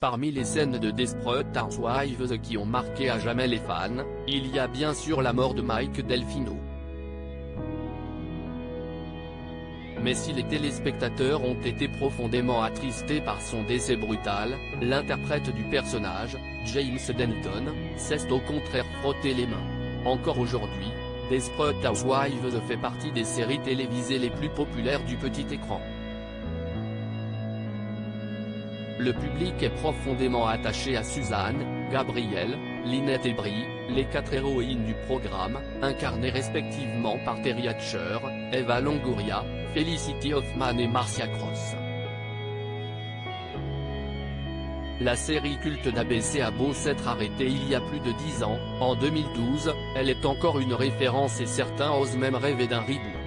Parmi les scènes de Desperate Housewives qui ont marqué à jamais les fans, il y a bien sûr la mort de Mike Delfino. Mais si les téléspectateurs ont été profondément attristés par son décès brutal, l'interprète du personnage, James Denton, s'est au contraire frotté les mains. Encore aujourd'hui, Desperate Housewives fait partie des séries télévisées les plus populaires du petit écran. Le public est profondément attaché à Suzanne, Gabrielle, Lynette et Brie, les 4 héroïnes du programme, incarnées respectivement par Terry Hatcher, Eva Longoria, Felicity Huffman et Marcia Cross. La série culte d'ABC a beau s'être arrêtée il y a plus de 10 ans, en 2012, elle est encore une référence et certains osent même rêver d'un reboot.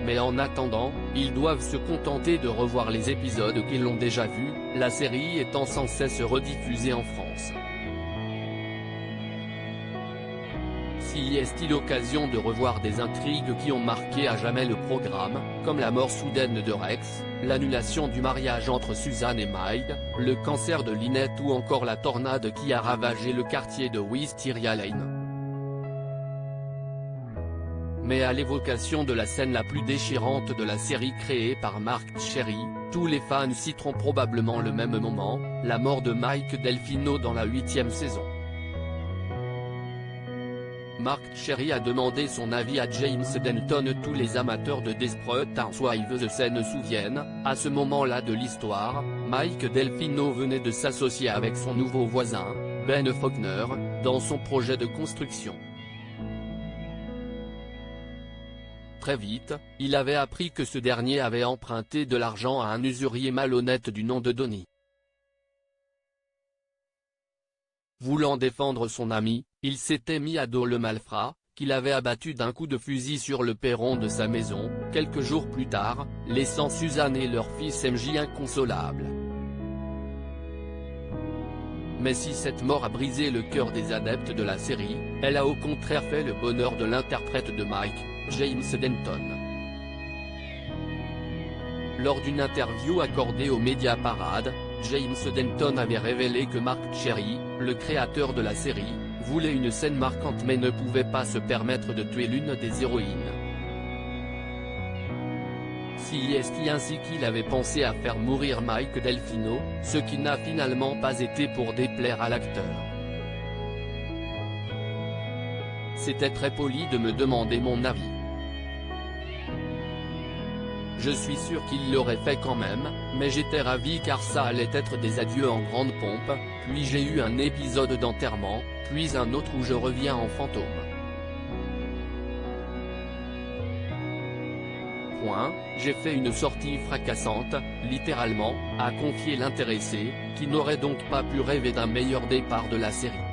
Mais en attendant, ils doivent se contenter de revoir les épisodes qu'ils ont déjà vus, la série étant sans cesse rediffusée en France. Si est-il l'occasion de revoir des intrigues qui ont marqué à jamais le programme, comme la mort soudaine de Rex, l'annulation du mariage entre Suzanne et Mike, le cancer de Lynette ou encore la tornade qui a ravagé le quartier de Wisteria Lane. Mais à l'évocation de la scène la plus déchirante de la série créée par Marc Cherry, tous les fans citeront probablement le même moment, la mort de Mike Delfino dans la 8e saison. Marc Cherry a demandé son avis à James Denton. Tous les amateurs de Desperate Housewives se souviennent, à ce moment-là de l'histoire, Mike Delfino venait de s'associer avec son nouveau voisin, Ben Faulkner, dans son projet de construction. Très vite, il avait appris que ce dernier avait emprunté de l'argent à un usurier malhonnête du nom de Donny. Voulant défendre son ami, il s'était mis à dos le malfrat, qu'il avait abattu d'un coup de fusil sur le perron de sa maison, quelques jours plus tard, laissant Suzanne et leur fils MJ inconsolables. Mais si cette mort a brisé le cœur des adeptes de la série, elle a au contraire fait le bonheur de l'interprète de Mike, James Denton. Lors d'une interview accordée aux Media Parade, James Denton avait révélé que Marc Cherry, le créateur de la série, voulait une scène marquante mais ne pouvait pas se permettre de tuer l'une des héroïnes. Si est ainsi qu'il avait pensé à faire mourir Mike Delfino, ce qui n'a finalement pas été pour déplaire à l'acteur. C'était très poli de me demander mon avis. Je suis sûr qu'il l'aurait fait quand même, mais j'étais ravi car ça allait être des adieux en grande pompe, puis j'ai eu un épisode d'enterrement, puis un autre où je reviens en fantôme. J'ai fait une sortie fracassante, littéralement, a confié l'intéressé, qui n'aurait donc pas pu rêver d'un meilleur départ de la série.